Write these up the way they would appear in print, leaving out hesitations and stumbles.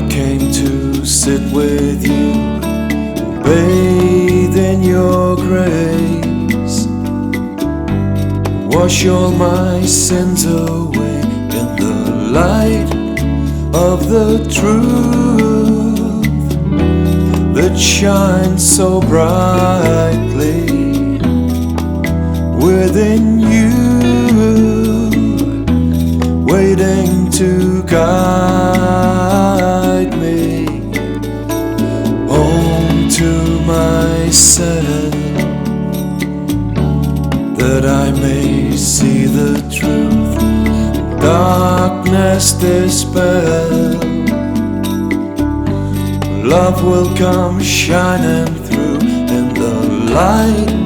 I came to sit with you, bathe in your grace, wash all my sins away in the light of the truth that shines so brightly within you, waiting to guide me home to myself, that I may see the truth, darkness dispel. Love will come shining through in the light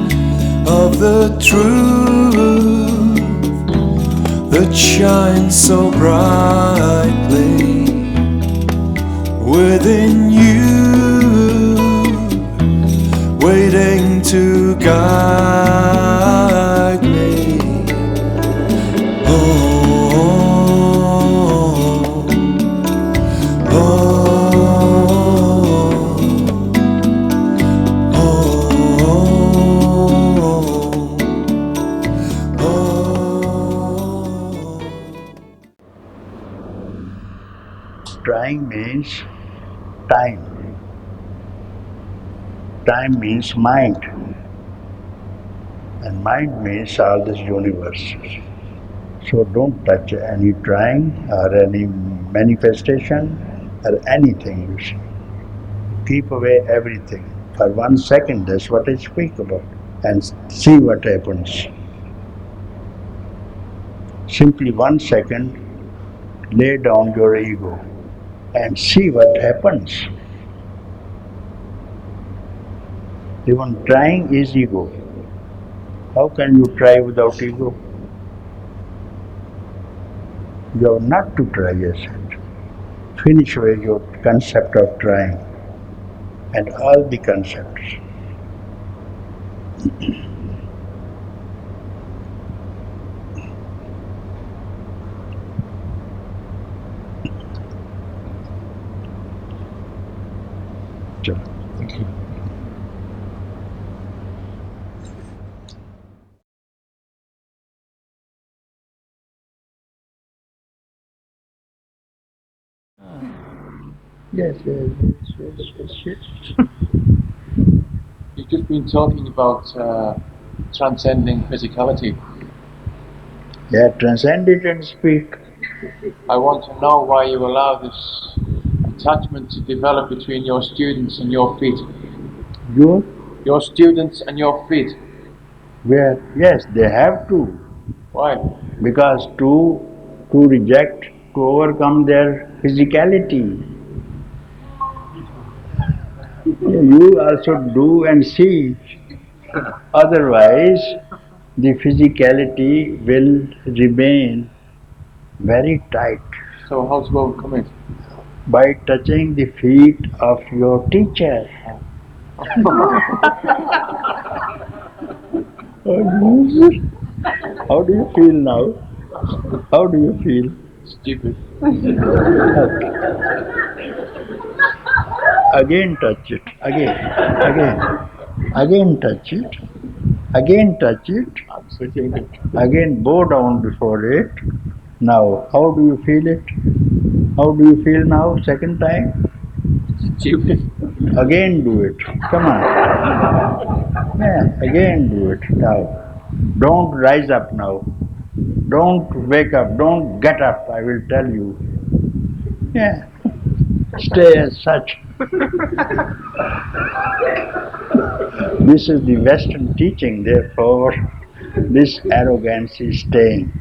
of the truth that shines so brightly within you, waiting to guide me. Oh, Trying means time. Time means mind. And mind means all this universe. So don't touch any trying or any manifestation or anything. You see. Keep away everything. For 1 second, that's what I speak about. And see what happens. Simply 1 second, lay down your ego and see what happens. Even trying is ego. How can you try without ego? You have not to try, I said. Finish away your concept of trying and all the concepts. Thank you. Yes. You've just been talking about transcending physicality. Yeah, transcend it and speak. I want to know why you allow this attachment to develop between your students and your feet. Your students and your feet. where? Yes, they have to. Why? Because to reject, to overcome their physicality. You also do and see. Otherwise, the physicality will remain very tight. So how to overcome it? By touching the feet of your teacher. How do you feel now? How do you feel? Stupid. Again touch it. Again touch it. Again touch it. I'm switching it. Again bow down before it. Now, how do you feel it? How do you feel now? Second time? Stupid. Again do it. Come on. Yeah, again do it now. Don't rise up now. Don't wake up. Don't get up, I will tell you. Yeah. Stay as such. This is the Western teaching, therefore, this arrogance is staying.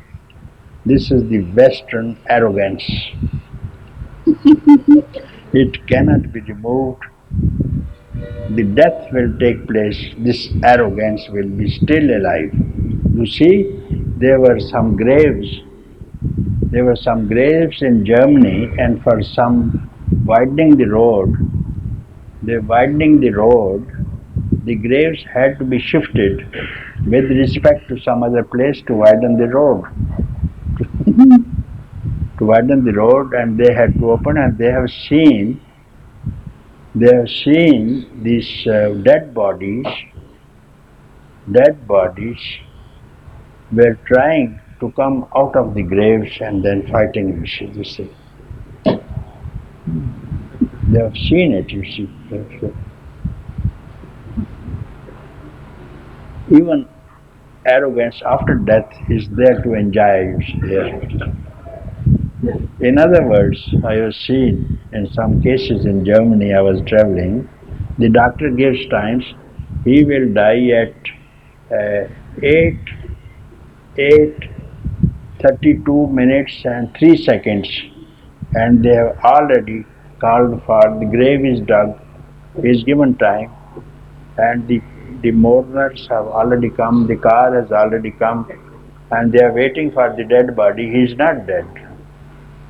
This is the Western arrogance. It cannot be removed. The death will take place. This arrogance will be still alive. You see, there were some graves in Germany, and for some widening the road, the graves had to be shifted with respect to some other place to widen the road. To to widen the road, and they had to open, and they have seen these dead bodies were trying to come out of the graves and then fighting, you see. They have seen it, you see. Even arrogance after death is there to enjoy, you see. In other words, I have seen in some cases in Germany, I was traveling, the doctor gives times, he will die at 8, 8, 32 minutes and 3 seconds, and they have already called for the grave is dug, is given time, and the mourners have already come, the car has already come, and they are waiting for the dead body. He is not dead,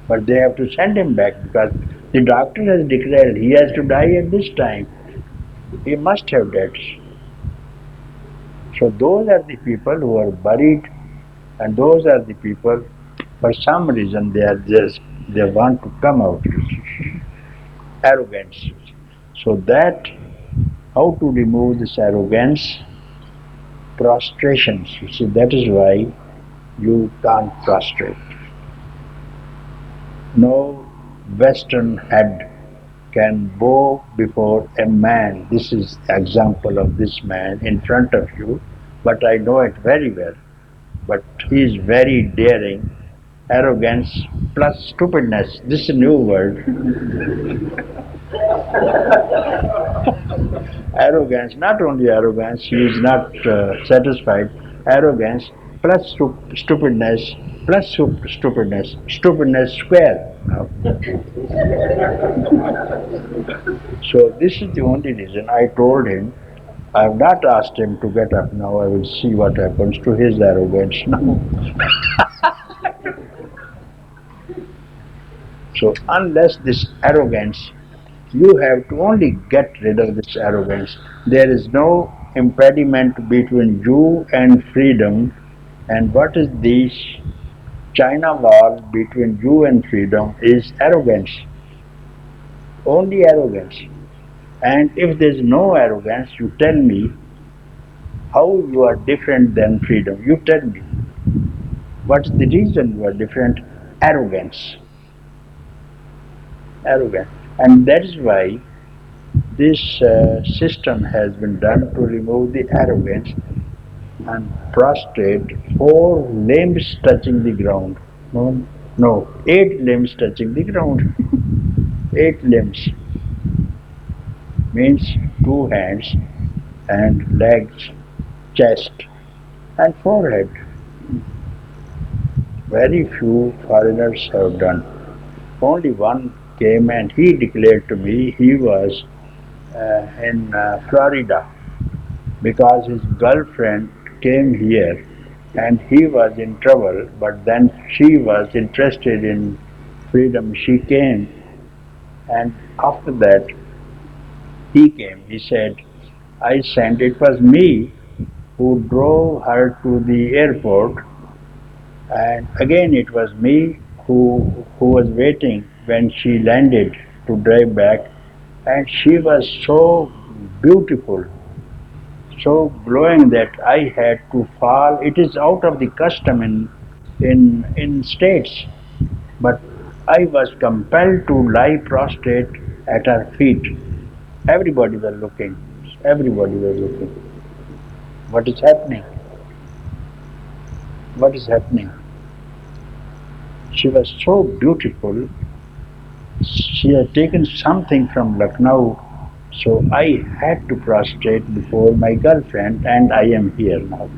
but they have to send him back because the doctor has declared he has to die at this time. He must have died. So those are the people who are buried, and those are the people, for some reason, they want to come out. Arrogance. So that, how to remove this arrogance? Prostrations. You see, that is why you can't prostrate. No Western head can bow before a man. This is example of this man in front of you, but I know it very well. But he is very daring. Arrogance plus stupidness. This is a new word. Arrogance, not only arrogance, he is not satisfied. Arrogance plus stupidness plus stupidness square. Now. So this is the only reason I told him. I have not asked him to get up now. I will see what happens to his arrogance now. So unless this arrogance, you have to only get rid of this arrogance. There is no impediment between you and freedom. And what is this China wall between you and freedom is arrogance. Only arrogance. And if there is no arrogance, you tell me how you are different than freedom. You tell me. What's the reason you are different? Arrogance. Arrogance. And that is why this system has been done to remove the arrogance and prostrate, 4 limbs touching the ground. No, 8 limbs touching the ground. 8 limbs means 2 hands and legs, chest and forehead. Very few foreigners have done. Only one came and he declared to me he was in Florida because his girlfriend came here and he was in trouble, but then she was interested in freedom. She came, and after that he came. He said, it was me who drove her to the airport, and again it was me who was waiting when she landed to drive back, and she was so beautiful, so glowing that I had to fall. It is out of the custom in states, but I was compelled to lie prostrate at her feet. Everybody was looking. Everybody was looking. What is happening? What is happening? She was so beautiful. She had taken something from Lucknow, so I had to prostrate before my girlfriend, and I am here now.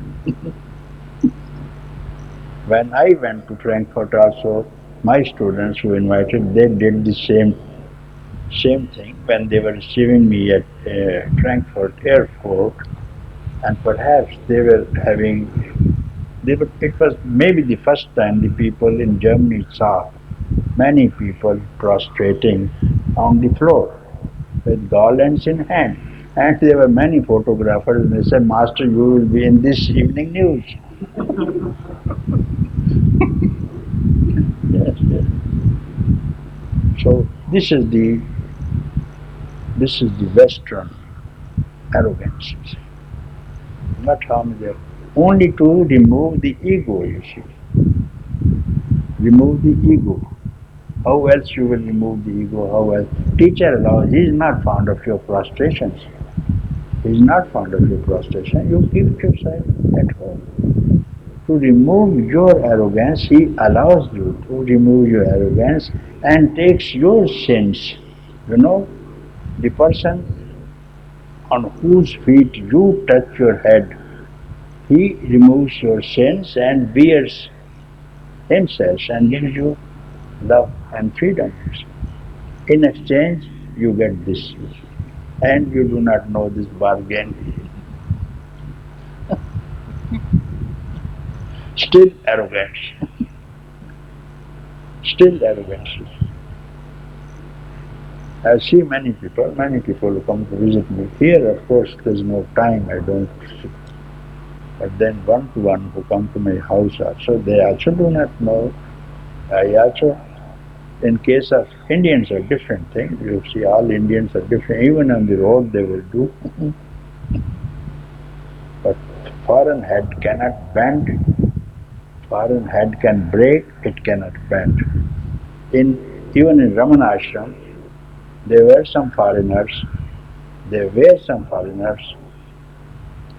When I went to Frankfurt also, my students who invited, they did the same thing when they were receiving me at Frankfurt airport, and perhaps it was maybe the first time the people in Germany saw many people prostrating on the floor with garlands in hand. And there were many photographers, and they said, Master, you will be in this evening news. Yes, yes. So this is the Western arrogance. Not harm there. Only to remove the ego, you see. Remove the ego. How else you will remove the ego? How else? Teacher allows, he is not fond of your prostrations. He is not fond of your prostration. You keep yourself at home. To remove your arrogance, he allows you to remove your arrogance and takes your sins. You know, the person on whose feet you touch your head, he removes your sins and bears himself and gives you love and freedom. In exchange, you get this. And you do not know this bargain. Still arrogance. Still arrogance. I see many people who come to visit me. Here, of course, there's no time, I don't. But then one to one who come to my house also, they also do not know. I also, in case of Indians, are different thing. You see, all Indians are different. Even on the road, they will do. But foreign head cannot bend. Foreign head can break, it cannot bend. Even in Ramana ashram, there were some foreigners. There were some foreigners,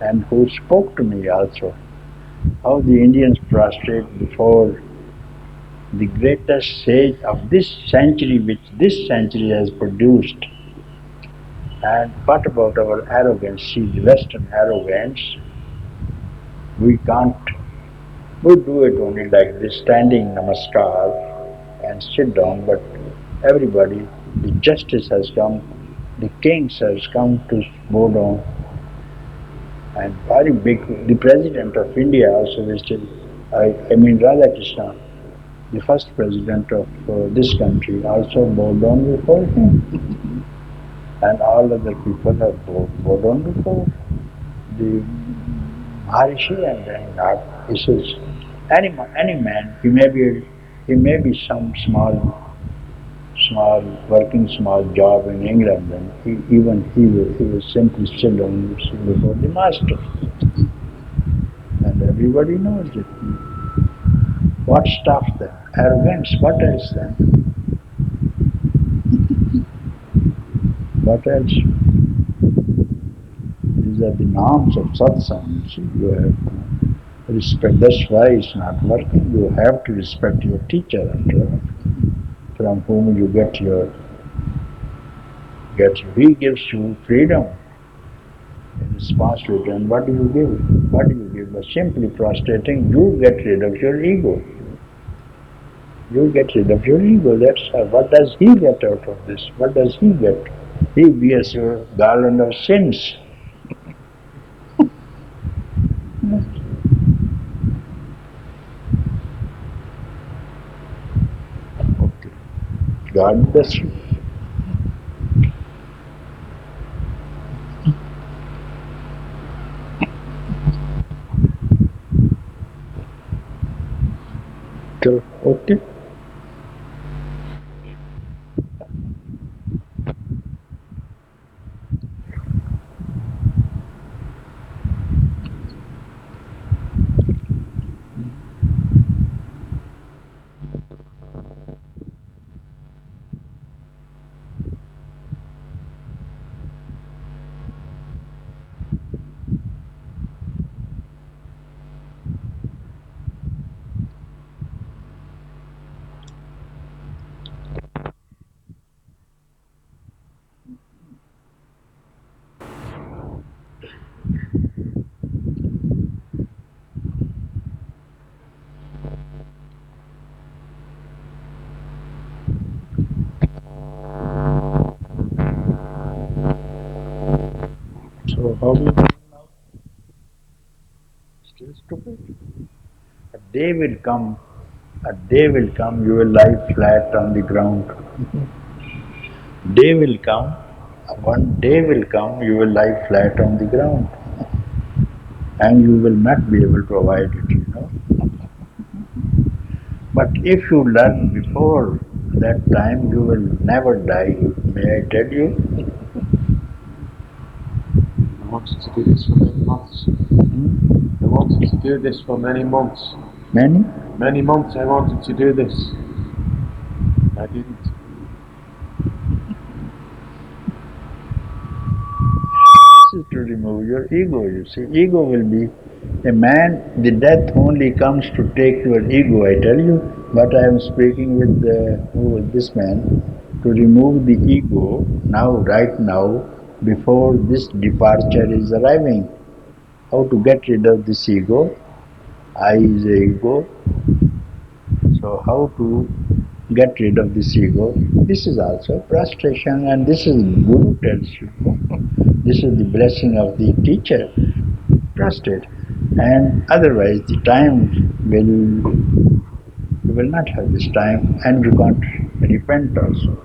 and who spoke to me also. How the Indians prostrate before the greatest sage of this century, which this century has produced. And what about our arrogance? See, the Western arrogance, we can't, we do it only like this, standing namaskar and sit down, but everybody, the justice has come, the kings has come to bow down, and very big, the president of India also visited, I mean Radhakrishna, the first president of this country, also bowed down before him. And all other people have bowed down before the Maharishi, and then God. He says, any man, he may be some small, working small job in England, and he will simply sit down before the master. And everybody knows it. What stops them? Arrogance. What else then? What else? These are the norms of satsang. See, you have to respect. That's why it's not working. You have to respect your teacher, from whom you he gives you freedom in response to it. And what do you give? What do you give? By simply prostrating, you get rid of your ego. You get rid of your ego. That's how. What does he get out of this? What does he get? He wears your garland of sins. Okay. God bless you. So, okay. So how do you feel now? Still stupid? A day will come, a day will come, you will lie flat on the ground. Day will come, one day will come, you will lie flat on the ground. And you will not be able to avoid it. But if you learn before That time you will never die. May I tell you? I wanted to do this for many months. I wanted to do this for many months. Many? Many months I wanted to do this. I didn't. This is to remove your ego, you see. Ego will be a man, the death only comes to take your ego, I tell you. But I am speaking with this man to remove the ego now, right now, before this departure is arriving. How to get rid of this ego? I is a ego. So how to get rid of this ego? This is also prostration, and this is Guru tells you. This is the blessing of the teacher. Trust it. And otherwise the time you will not have this time, and you can't repent also.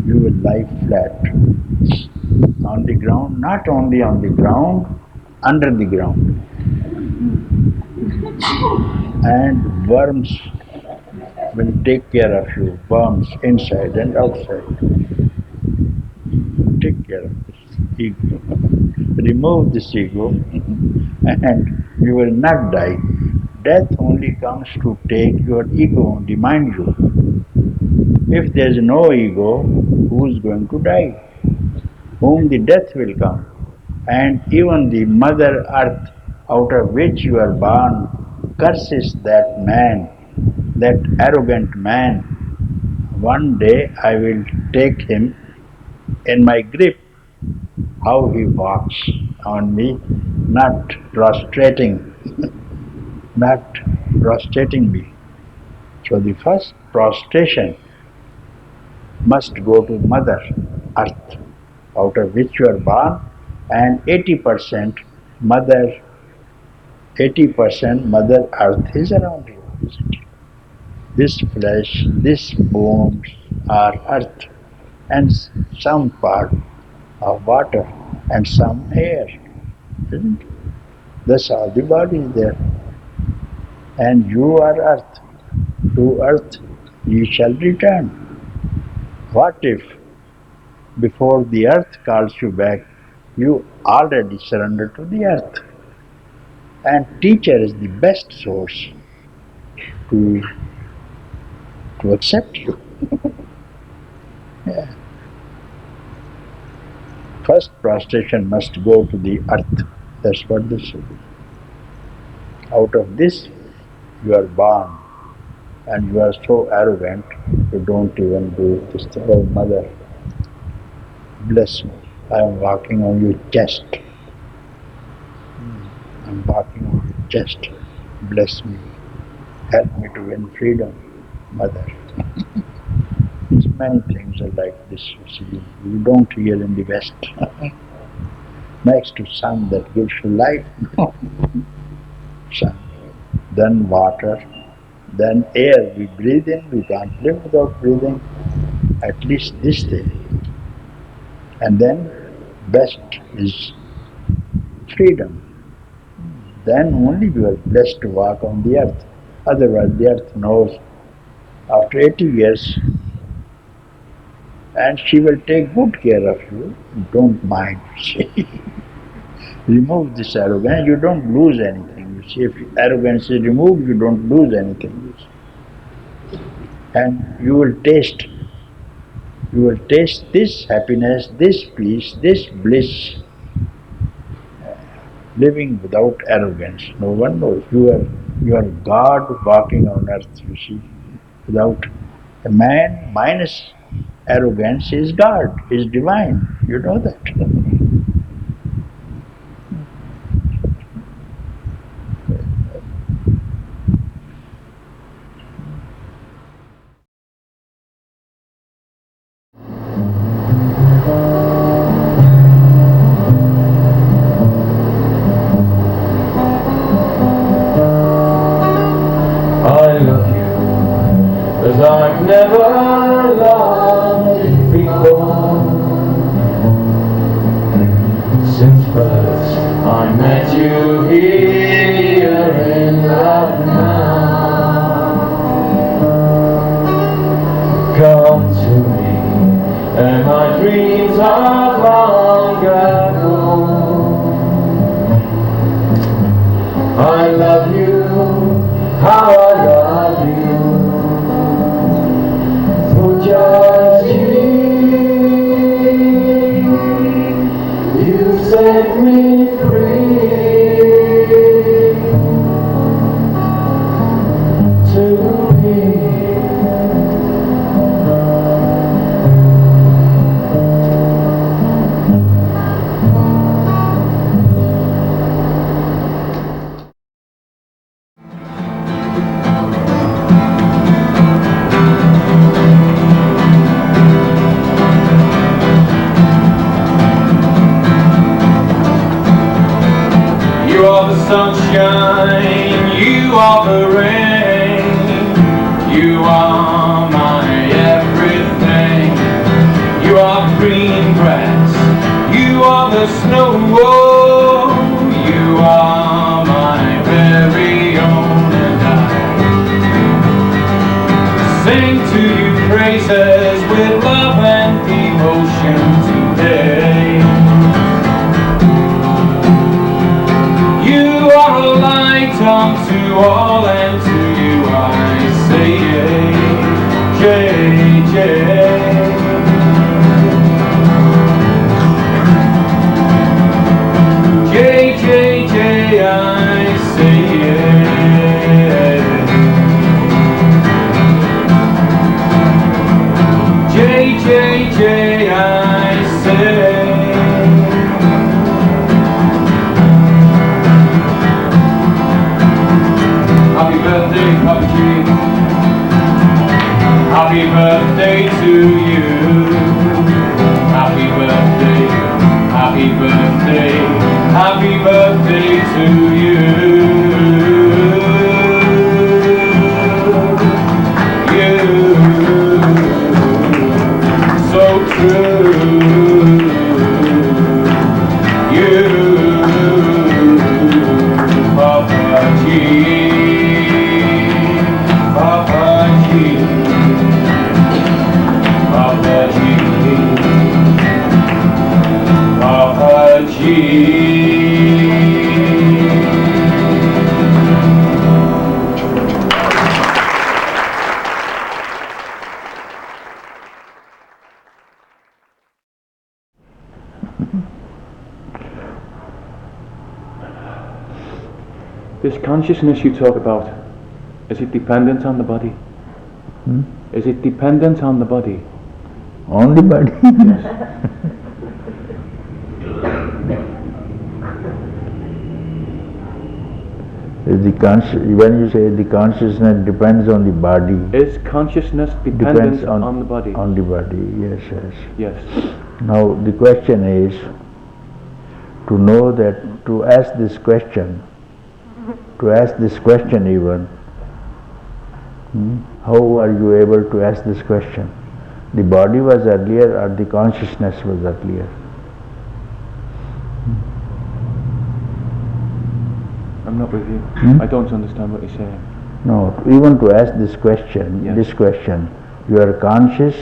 You will lie flat on the ground, not only on the ground, under the ground. And worms will take care of you, worms inside and outside. Take care of this ego. Remove this ego and you will not die. Death only comes to take your ego, remind you. If there is no ego, who is going to die? Whom the death will come. And even the mother earth out of which you are born curses that man, that arrogant man. One day I will take him in my grip. How he walks on me, not prostrating, not prostrating me. So the first prostration must go to Mother Earth, out of which you are born, and 80% Mother, 80% Mother Earth is around you, isn't it? This flesh, these bones are earth, and some part of water, and some air, isn't it? Thus all the body is there. And you are earth. To earth ye shall return. What if before the earth calls you back, you already surrender to the earth? And teacher is the best source to, to accept you. Yeah. First prostration must go to the earth. That's what this is. Out of this you are born, and you are so arrogant you don't even do this thing. Oh mother, bless me. I am walking on your chest. I am walking on your chest. Bless me. Help me to win freedom, mother. Many things are like this, you see. You don't hear in the West. Next to sun that gives you life. Sun. Then water. Then air. We breathe in. We can't live without breathing. At least this thing. And then best is freedom. Then only you are blessed to walk on the earth. Otherwise the earth knows after 80 years, and she will take good care of you. Don't mind. Remove this arrogance, you don't lose anything. You see, if arrogance is removed, you don't lose anything. And you will taste this happiness, this peace, this bliss, living without arrogance. No one knows. You are God walking on earth, you see. Without a man minus arrogance is God, is divine. You know that. I love you as I've never loved before. Since first I met you here in love now. Come how I love you. Papaji, you set me free to be. You are the sunshine, you are the rain, you are my everything. You are green grass, you are the snow, you are my very own, and I sing to you praises with love and devotion today. You are a light unto all, and to you I say, J, J. J, J, J, I say, J, J, J, I say. Happy birthday, Papaji. Happy birthday to you. Happy birthday, happy birthday, happy birthday to you. You, so true. You, Papaji. Papaji, Papaji, Papaji. This consciousness you talk about, is it dependent on the body? Is it dependent on the body? On the body. When you say the consciousness depends on the body, Is consciousness dependent on the body? On the body, yes, yes. Yes. Now the question is to know that, to ask this question even, how are you able to ask this question? The body was earlier or the consciousness was earlier? I'm not with you. I don't understand what you're saying. No, even to ask this question, you are conscious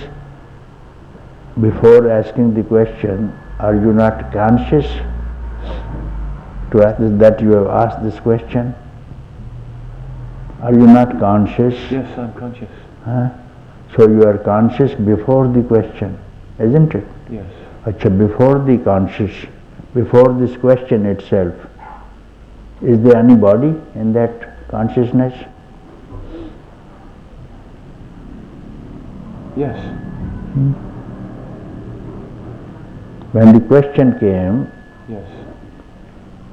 before asking the question. Are you not conscious to ask that you have asked this question? Are you not conscious? Yes, I'm conscious. So you are conscious before the question, isn't it? Yes. Before this question itself, is there any body in that consciousness? Yes. When the question came, Yes.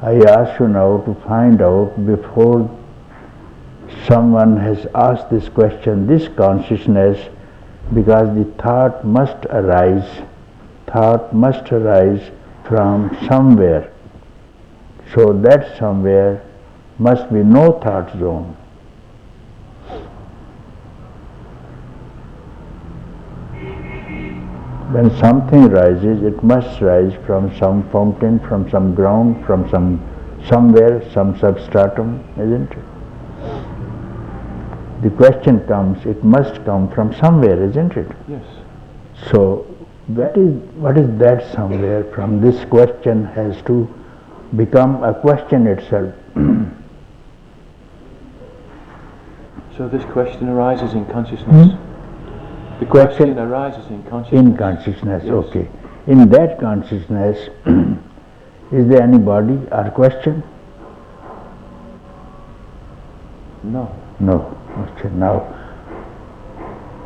I ask you now to find out, before someone has asked this question, this consciousness, because the thought must arise from somewhere. So that somewhere must be no thought zone. When something rises, it must rise from some fountain, from some ground, from somewhere, some substratum, isn't it? The question comes, it must come from somewhere, isn't it? Yes. So what is that somewhere? From this question has to become a question itself. So this question arises in consciousness. The question arises in consciousness. In consciousness, Yes. okay. In that consciousness, is there any body or question? No. No question. Now,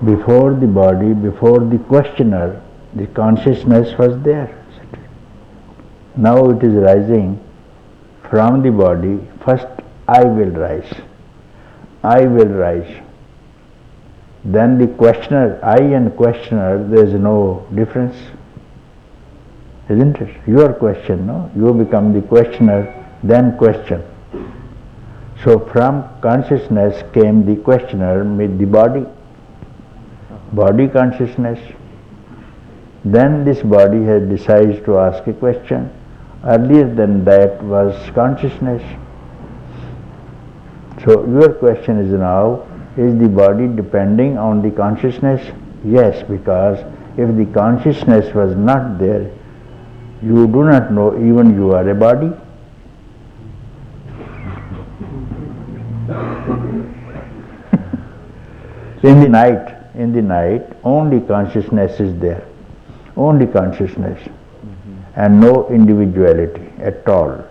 before the body, before the questioner, the consciousness was there. Now it is rising from the body. First, I will rise. I will rise. Then the questioner, I and questioner, there is no difference, isn't it? Your question, no? You become the questioner, then question. So from consciousness came the questioner with the body consciousness. Then this body has decided to ask a question. Earlier than that was consciousness. So your question is now, is the body depending on the consciousness? Yes, because if the consciousness was not there, you do not know even you are a body. In the night, only consciousness is there. Only consciousness. And no individuality at all.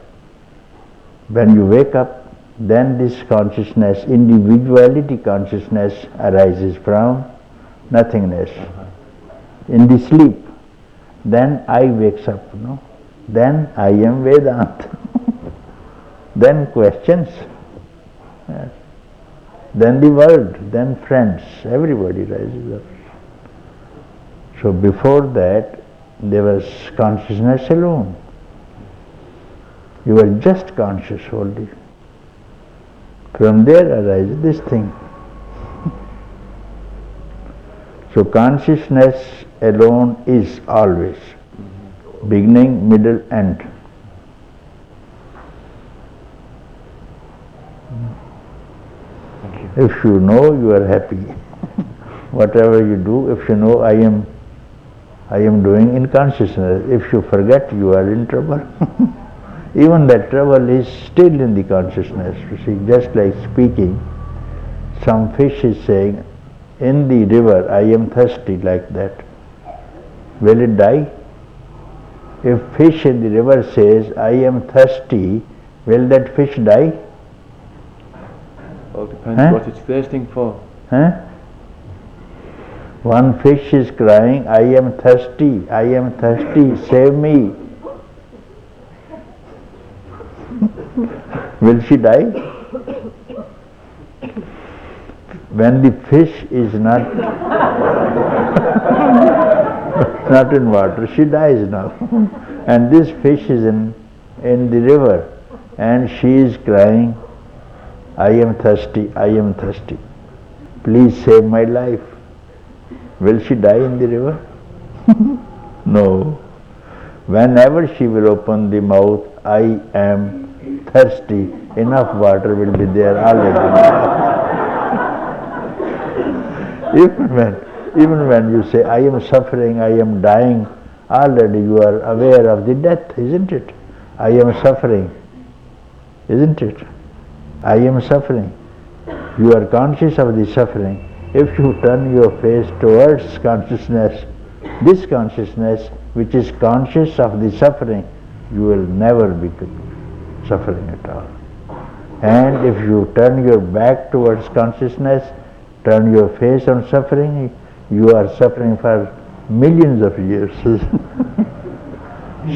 When you wake up, then this consciousness, individuality consciousness arises from nothingness. In the sleep, then I wakes up, no? Then I am Vedant. Then questions. Yes. Then the world, then friends, everybody rises up. So before that, there was consciousness alone. You were just conscious only. From there arises this thing. So consciousness alone is always beginning, middle, end. If you know, you are happy. Whatever you do, if you know, I am doing in consciousness. If you forget, you are in trouble. Even that trouble is still in the consciousness. You see, just like speaking, some fish is saying, in the river, I am thirsty, like that. Will it die? If fish in the river says, I am thirsty, will that fish die? Well, it depends what it's thirsting for. One fish is crying, I am thirsty, save me. Will she die? When the fish is not in water, she dies now. And this fish is in the river, and she is crying, I am thirsty, please save my life. Will she die in the river? No. Whenever she will open the mouth, I am thirsty, enough water will be there already. Even when you say, I am suffering, I am dying, already you are aware of the death, isn't it? I am suffering, isn't it? I am suffering. You are conscious of the suffering. If you turn your face towards consciousness, this consciousness which is conscious of the suffering, you will never be suffering at all. And if you turn your back towards consciousness, turn your face on suffering, you are suffering for millions of years.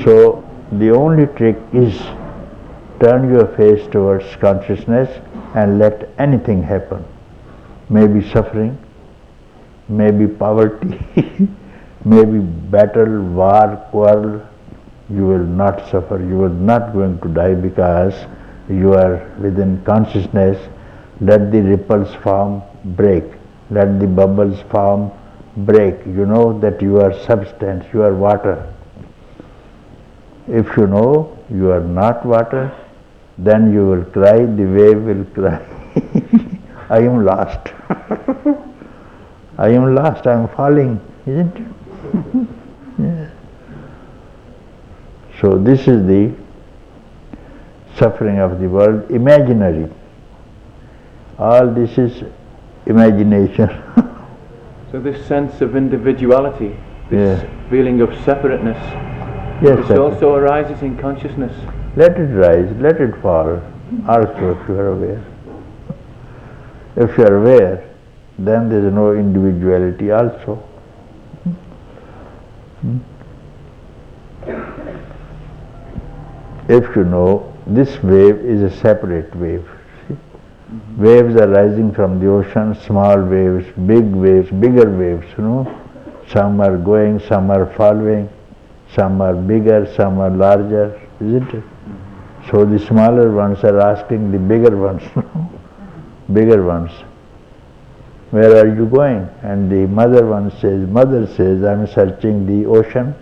So the only trick is turn your face towards consciousness and let anything happen. Maybe suffering, maybe poverty, maybe battle, war, quarrel. You will not suffer, you are not going to die because you are within consciousness. Let the ripples form, break. Let the bubbles form, break. You know that you are substance, you are water. If you know you are not water, then you will cry, the wave will cry. I am lost. I am lost, I am falling, isn't it? Yeah. So this is the suffering of the world, imaginary. All this is imagination. So this sense of individuality, this feeling of separateness, Yes, this also arises in consciousness. let it rise, let it fall, also if you are aware. If you are aware, then there is no individuality also. If you know, this wave is a separate wave. See? Waves are rising from the ocean, small waves, bigger waves, Some are going, some are following, some are bigger, some are larger, isn't it? So the smaller ones are asking the bigger ones, bigger ones, where are you going? And the mother says, I'm searching the ocean.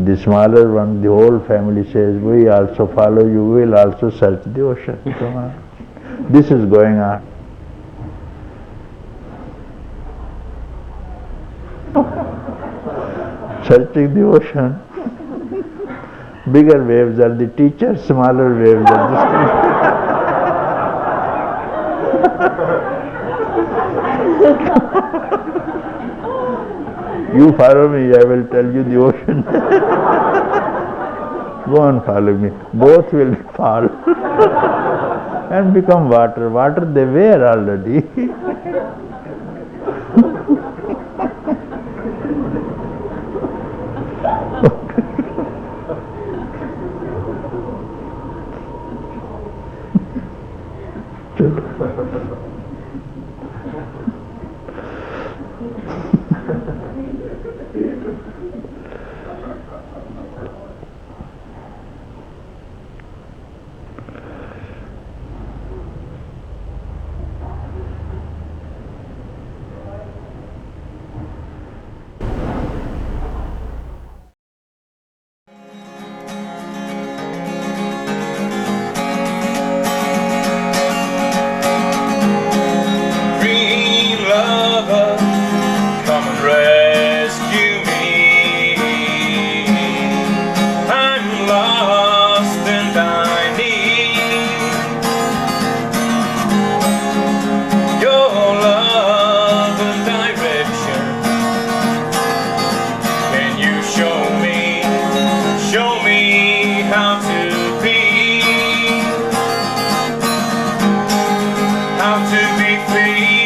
The smaller one, the whole family says, we also follow you, we will also search the ocean. Come on. This is going on. Searching the ocean. Bigger waves are the teachers, smaller waves are the students. You follow me, I will tell you the ocean. Go and follow me. Both will fall and become water. Water they were already. Green lover, come and rescue me. I'm lost and I need your love and direction. Can you show me how to be? How to be free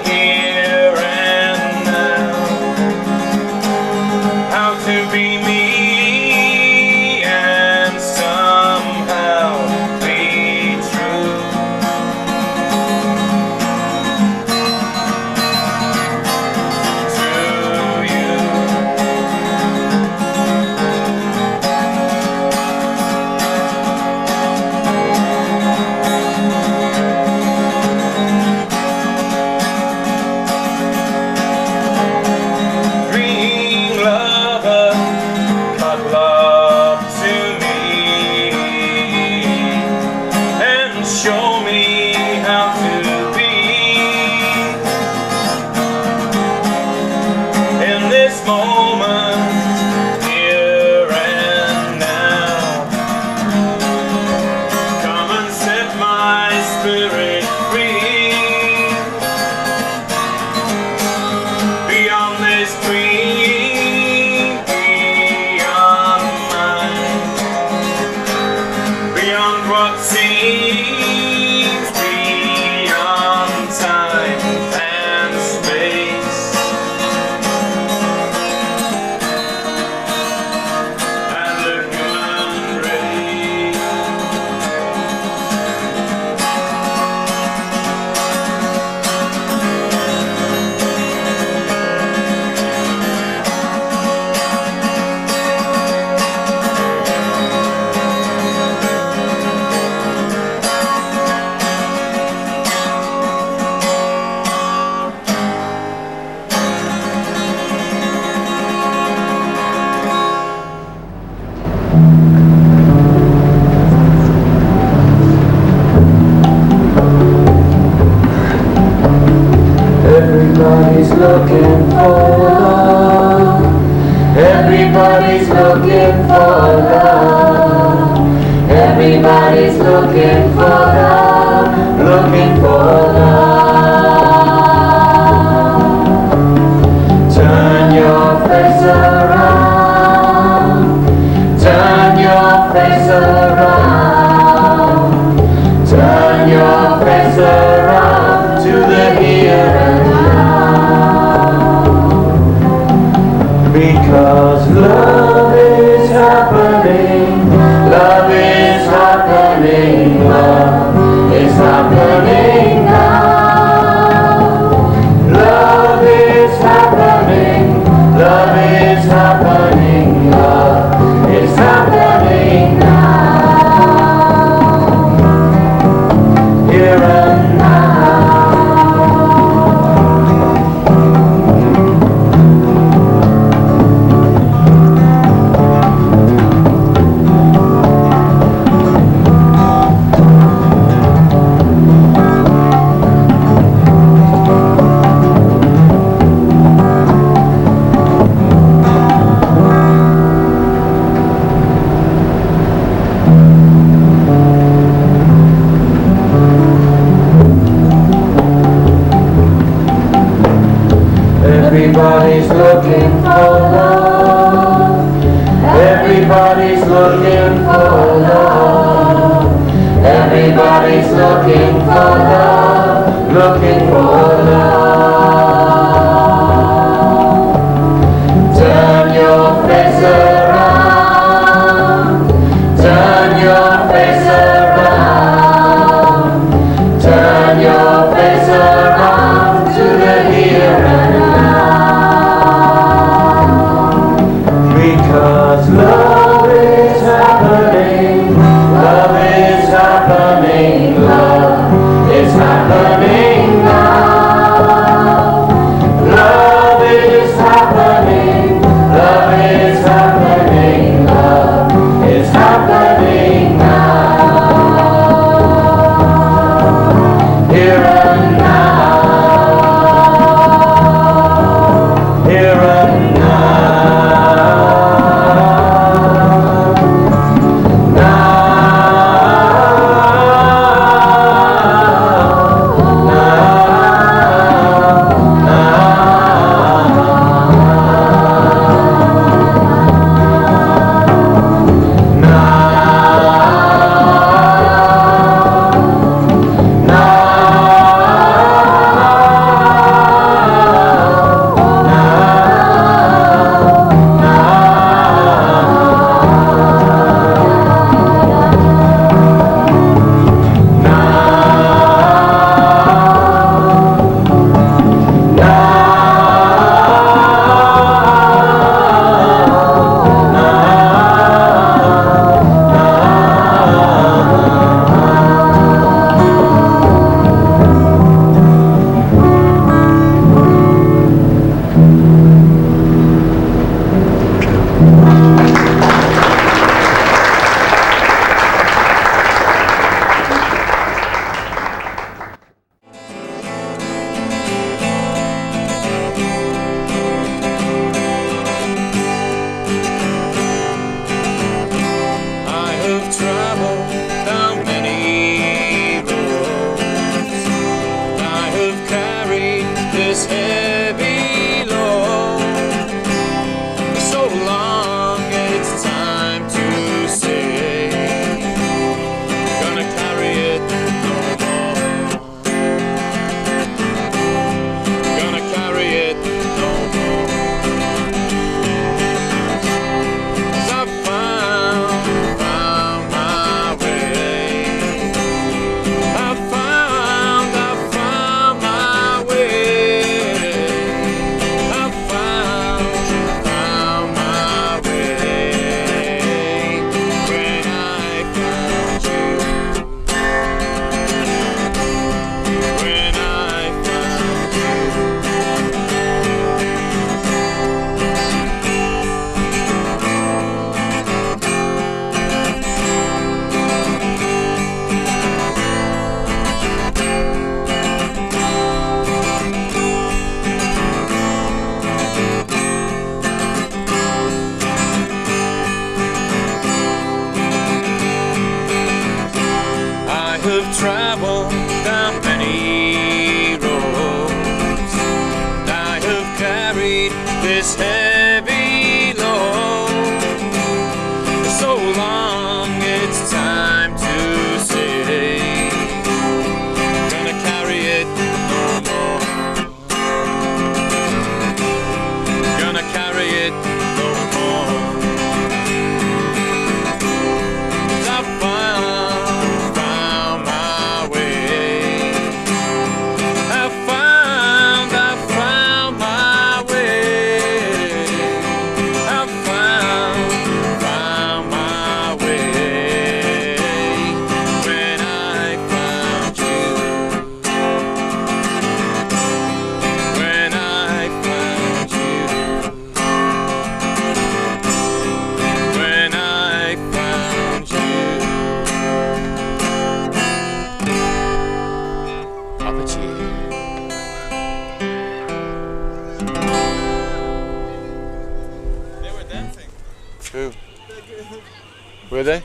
here and now. How to be me and somehow be true. To you. Green lover, cuddle up to me and show me how to be in this moment, here and now. Come and set my spirit free. Beyond this dream, beyond mine, beyond what seems, beyond time and space, and the human race. your face around to the here and now. Because love is happening, love is happening, love is happening now. Love is happening, love is happening, love is happening now. Here and now. Everybody's looking for love. Everybody's looking for love. Everybody's looking for love. Looking for love. Turn your face around. Turn your face around. Turn your face around to the here and because love is happening, love is happening, love is happening now. Love is happening, love is happening, love is happening now. Here and now. Here and now. have traveled down many roads. I have carried this heavy load for so long, it's time to say Were they?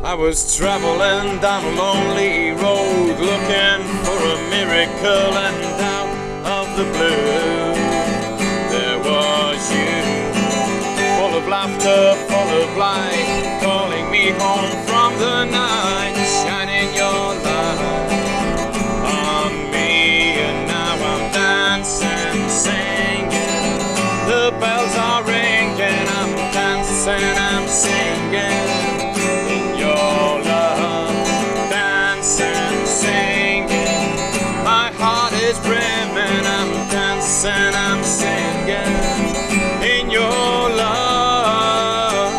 I was traveling down a lonely road, looking for a miracle, and out of the blue there was you, full of laughter, full of light, calling me home from the night, shining your light on me. And now I'm dancing, singing, the bells are ringing, I'm dancing, I'm singing. Brimming, I'm dancing, I'm singing in your love,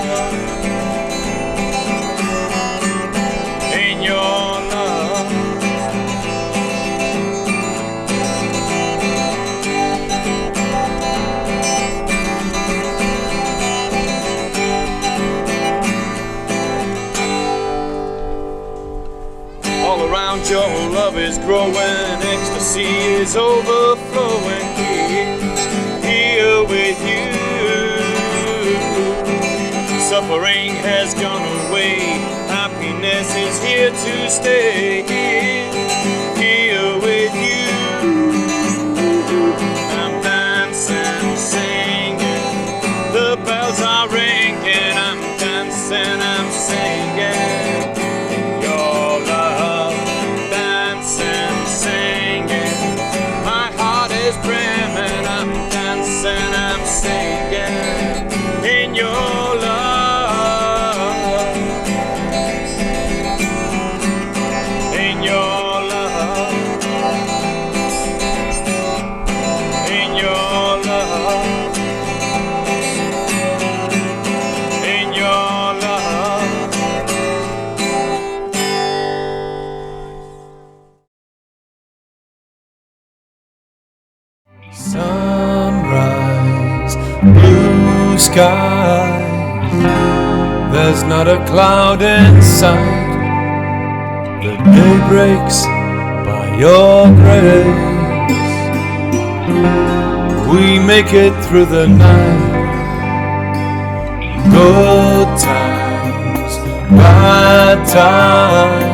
in your love. All around your love is growing, ecstasy is overflowing. Here with you, suffering has gone away, happiness is here to stay. Here with you, I'm dancing, singing, the bells are ringing, I'm dancing, I'm singing. Your love, dancing, singing, my heart is brimming, I'm dancing, I'm singing in your love, in your love, in your love, in your love. Sunrise, blue skies, there's not a cloud in sight. The day breaks by your grace. We make it through the night. Good times, bad times,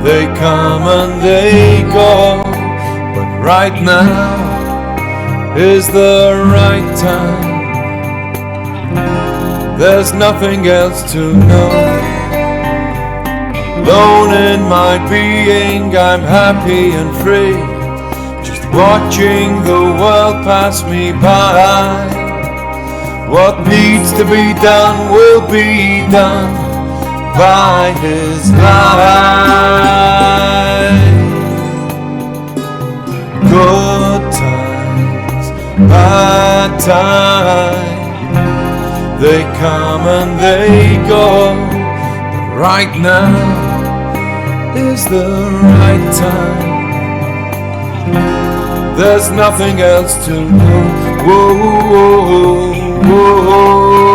they come and they go. But right now is the right time. There's nothing else to know. Alone in my being, I'm happy and free, just watching the world pass me by. What needs to be done will be done by His light. Good times, bad times, they come and they go. But right now is the right time. There's nothing else to know. Whoa, whoa, whoa.